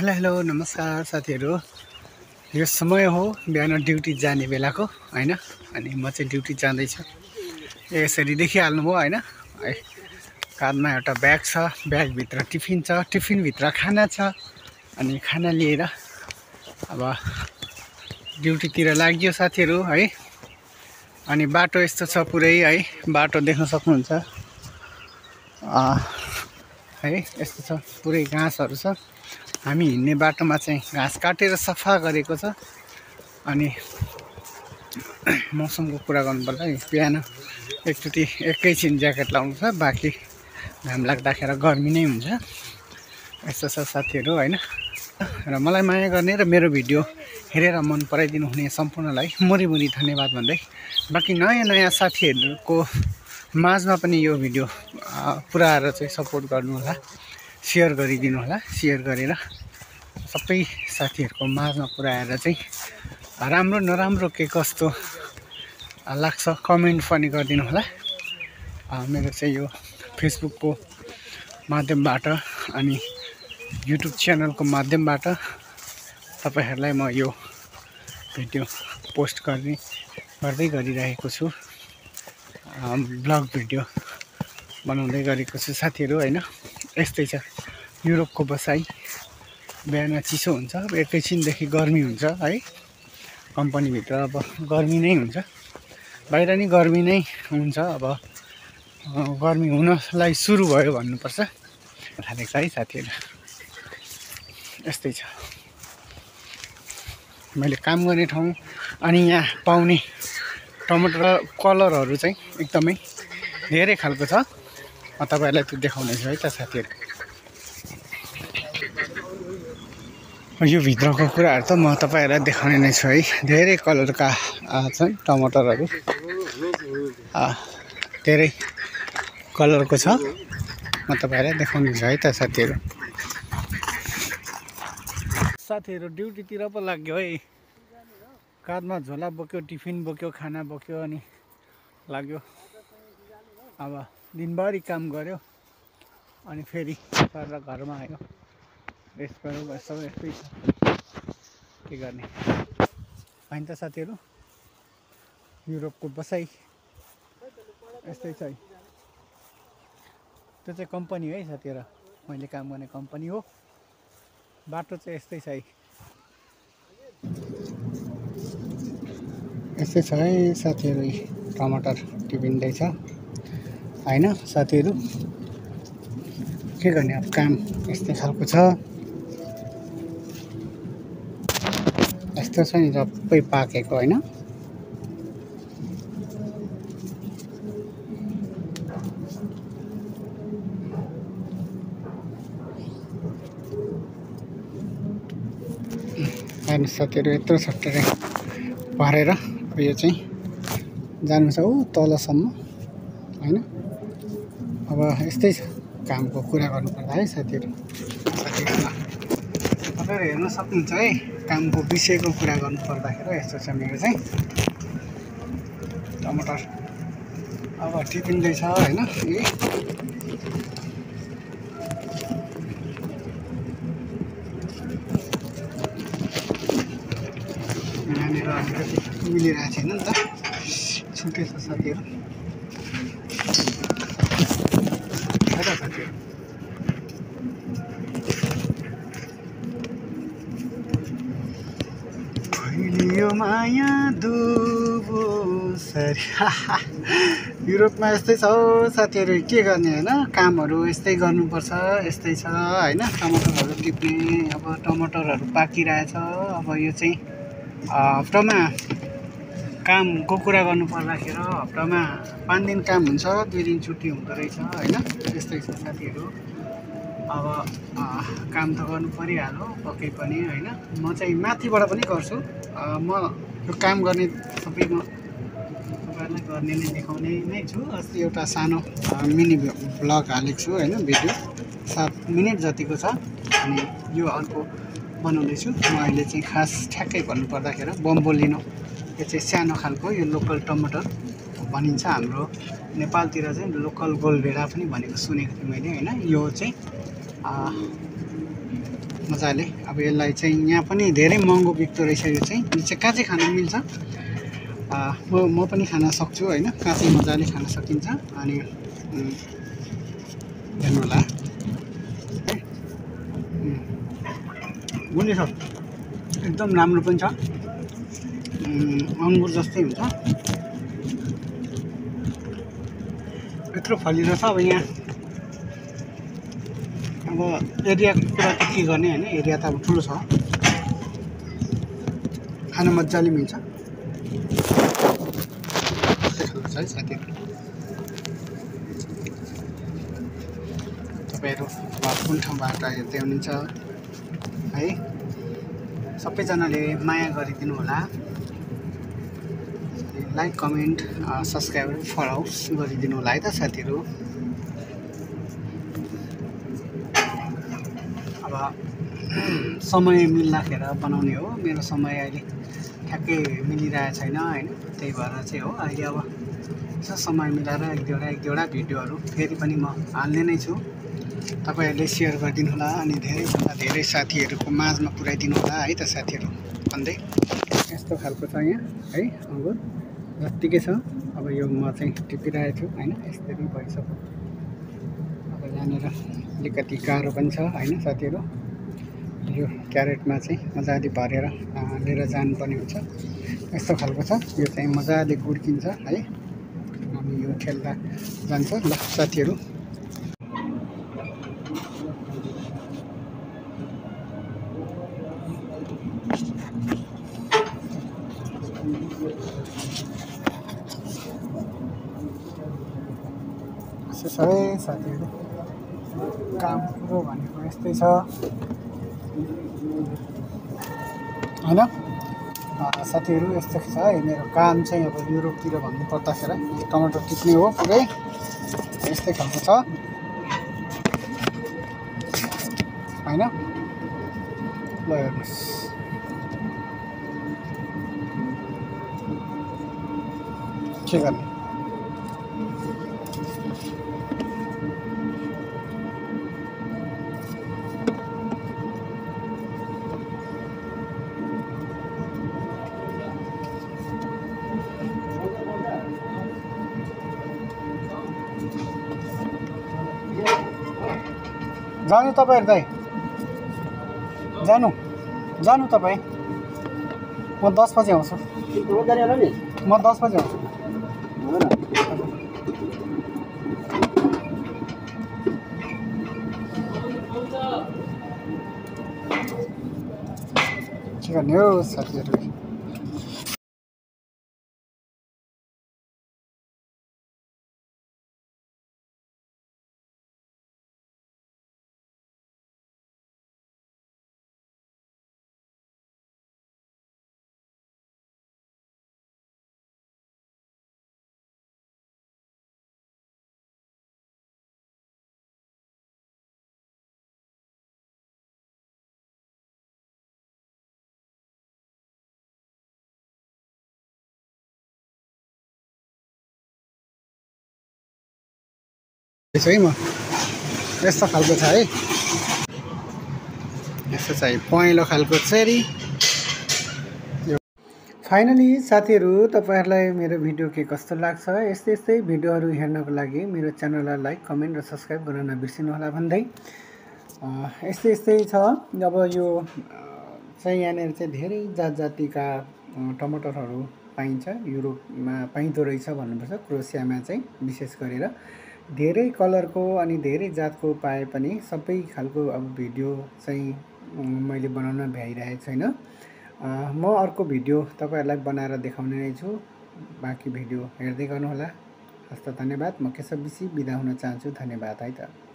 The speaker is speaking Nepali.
हेलो नमस्कार साथीहरू। यो समय हो बिहान ड्युटी जाने बेलाको हैन। अनि म चाहिँ ड्युटी जाँदैछु। यसरी देखिहाल्नुभयो हैन। काँधमा एउटा ब्याग छ, ब्यागभित्र टिफिन छ, टिफिनभित्र खाना छ। अनि खाना लिएर अब ड्युटीतिर लाग्यो साथीहरू है। अनि बाटो यस्तो छ पुरै है, बाटो देख्न सक्नुहुन्छ है। यस्तो छ, पुरै घाँसहरू छ। हामी हिँड्ने बाटोमा चाहिँ घाँस काटेर सफा गरेको छ। अनि मौसमको कुरा गर्नुपर्दा बिहान एकचोटि एकैछिन ज्याकेट लाउनु छ, बाँकी घाम लाग्दाखेरि गर्मी नै हुन्छ। यस्तो छ साथीहरू हैन। र मलाई माया गर्ने र मेरो भिडियो हेरेर मन पराइदिनु हुने सम्पूर्णलाई मुरी धन्यवाद भन्दै, बाँकी नयाँ साथीहरूको माझमा पनि यो भिडियो पुऱ्याएर चाहिँ सपोर्ट गर्नु होला, सेयर गरिदिनु होला। सेयर गरेर सबै साथीहरूको माझमा पुऱ्याएर चाहिँ राम्रो नराम्रो के कस्तो लाग्छ कमेन्ट पनि गरिदिनु होला। मेरो चाहिँ यो फेसबुकको माध्यमबाट अनि युट्युब च्यानलको माध्यमबाट तपाईहरुलाई म यो भिडियो पोस्ट गर्दै गरिरहेको छु। ब्लग भिडियो बनाउँदै गरेको छु साथीहरू हैन। यस्तै छ युरोपको बसाइ। बिहान चिसो हुन्छ, अब एकैछिनदेखि गर्मी हुन्छ है। कम्पनीभित्र अब गर्मी नै हुन्छ, बाहिर नि गर्मी नै हुन्छ। अब गर्मी हुनलाई सुरु भयो भन्नुपर्छ थालेको छ है साथीहरू। यस्तै छ मैले काम गर्ने ठाउँ। अनि यहाँ पाउने टमाटर कलरहरू चाहिँ एकदमै धेरै खालको छ। म तपाईहरुलाई त्यो देखाउने छु है त साथीहरू। यो भित्रको कुराहरू त म तपाईहरुलाई देखाउने नै छु है। धेरै कलरका छन् टमाटरहरू, धेरै कलरको छ। म तपाईहरुलाई देखाउने छु है त साथीहरू। साथीहरू ड्युटीतिर पो लाग्यो है। काँधमा झोला बोक्यो, टिफिन बोक्यो, खाना बोक्यो, अनि लाग्यो। अब दिनभरि काम गर्यो अनि फेरि गरेर घरमा आयो, रेस्ट गर्यो। बस सब यस्तै छ, के गर्ने हैन त साथीहरू। युरोपको बसाइ यस्तै छ है। त्यो चाहिँ कम्पनी है साथीहरू, मैले काम गर्ने कम्पनी हो। बाटो चाहिँ यस्तै छ है। यस्तै छ है साथीहरू। टमाटर टिपिँदैछ हैन साथीहरू। के गर्ने अब, काम यस्तै खालको छ। यस्तो छ नि, सबै पाकेको हैन। हैन साथीहरू, यत्रो सट्टै भरेर यो चाहिँ जानु छ ऊ तलसम्म हैन। अब यस्तै छ कामको कुरा गर्नुपर्दा है साथीहरू। तपाईहरु हेर्न सक्नुहुन्छ है, कामको विषयको कुरा गर्नुपर्दाखेरि यस्तो छ मेरो चाहिँ। टमाटर अब टिपिँदैछ हैन। यहाँनिर अलिकति मिलिरहेको छैन नि त, छुट्टै छ साथीहरू है त साथीहरू। यो माया दुबो सरी। युरोपमा यस्तै छ हौ साथीहरू, के गर्ने हैन। कामहरू यस्तै गर्नुपर्छ, यस्तै छ हैन। टमाटरहरू टिप्ने, अब टमाटरहरू पाकिरहेछ। अब यो चाहिँ हप्तामा कामको कुरा गर्नु पर्दाखेरि हप्तामा 5 दिन काम हुन्छ, 2 दिन छुट्टी हुँदो रहेछ हैन। यस्तै छ साथीहरू। अब काम त गर्नु परिहाल्यो पक्कै पनि हैन। म चाहिँ माथिबाट पनि गर्छु। म यो काम गर्ने सबैमा तपाईहरुलाई गर्ने नै देखाउने नै छु। अस्ति एउटा सानो मिनी ब्लग हालेको छु हैन, भिडियो 7 मिनेट जतिको छ। अनि यो अर्को बनाउँदैछु म अहिले चाहिँ। खास ठ्याक्कै भन्नु पर्दाखेरि बम्बोलिनो, यो चाहिँ सानो खालको, यो लोकल टमाटर भनिन्छ हाम्रो नेपालतिर चाहिँ। लोकल गोलभेडा पनि भनेको सुनेको थिएँ मैले हैन। यो चाहिँ मजाले। अब यसलाई चाहिँ यहाँ पनि धेरै महँगो बिक्दो रहेछ यो चाहिँ काँचै खान मिल्छ। म पनि खान सक्छु होइन, काँचै मजाले खान सकिन्छ। अनि हेर्नु होला बुझ्नु छ, एकदम राम्रो पनि छ, अङ्गुर जस्तै हुन्छ, यत्रो फलिरहेको छ। अब यहाँ अब एरियाको कुरा त के गर्ने होइन, एरिया त अब ठुलो छ, खान मजाले मिल्छ। है साथीहरू, तपाईँहरू अब कुन ठाउँबाट हेर्दै हुनुहुन्छ है, सबैजनाले माया गरिदिनु होला, लाइक कमेन्ट सब्सक्राइब फलो गरिदिनु होला है त साथीहरू। अब समय मिल्दाखेरि बनाउने हो, मेरो समय अहिले ठ्याक्कै मिलिरहेको छैन होइन, त्यही भएर चाहिँ हो। अहिले अब यसो समय मिलाएर एक दुईवटा भिडियोहरू फेरि पनि म हाल्ने नै छु। तपाईँहरूले सेयर गरिदिनु होला अनि धेरैभन्दा धेरै साथीहरूको माझमा पुर्याइदिनु होला है त साथीहरू भन्दै। यस्तो खालको छ यहाँ है अङ्गुर, जत्तिकै छ। अब यो म चाहिँ टिपिरहेको छु होइन, यस्तरी भइसक्यो। अब यहाँनिर अलिकति गाह्रो पनि छ होइन साथीहरू, यो क्यारेटमा चाहिँ मजाले भरेर लिएर जानुपर्ने हुन्छ। यस्तो खालको छ यो चाहिँ, मजाले गुड्किन्छ है, अनि यो ठेल्दा जान्छ। ल साथीहरू, सबै साथीहरू काम कुरो भनेको यस्तै छ होइन साथीहरू। यस्तो छ है मेरो काम चाहिँ। अब युरोपतिर भन्नु पर्दाखेरि टमाटर टिप्ने हो पुरै, यस्तै खालको छ होइन। ल हेर्नुहोस्, के गर्ने। जानु तपाईँहरू दाइ, जानु तपाईँ, म 10 बजी आउँछु। म 10 बजी आउँछु। के गर्ने हो साथीहरू। है म यस्तो खालको छ है, यस्तो चाहिँ पहेँलो खालको चेरी। फाइनली साथीहरू, तपाईँहरूलाई मेरो भिडियो के कस्तो लाग्छ, यस्तै भिडियोहरू हेर्नको लागि मेरो च्यानललाई लाइक कमेन्ट र सब्सक्राइब गर्न नबिर्सिनु होला भन्दै। यस्तै छ। अब यो चाहिँ यहाँनिर चाहिँ धेरै जातिका टमाटरहरू पाइन्छ, युरोपमा पाइँदो रहेछ भन्नुपर्छ, क्रोएसियामा चाहिँ विशेष गरेर धेरै कलरको अनि धेरै जातको पाए पनि सबै खालको अब भिडियो चाहिँ मैले बनाउन भ्याइरहेको छैन। म अर्को भिडियो तपाईँहरूलाई बनाएर देखाउने नै छु, बाँकी भिडियो हेर्दै गर्नुहोला। हस्त धन्यवाद। म केशव विसी बिदा हुन चाहन्छु। धन्यवाद है त।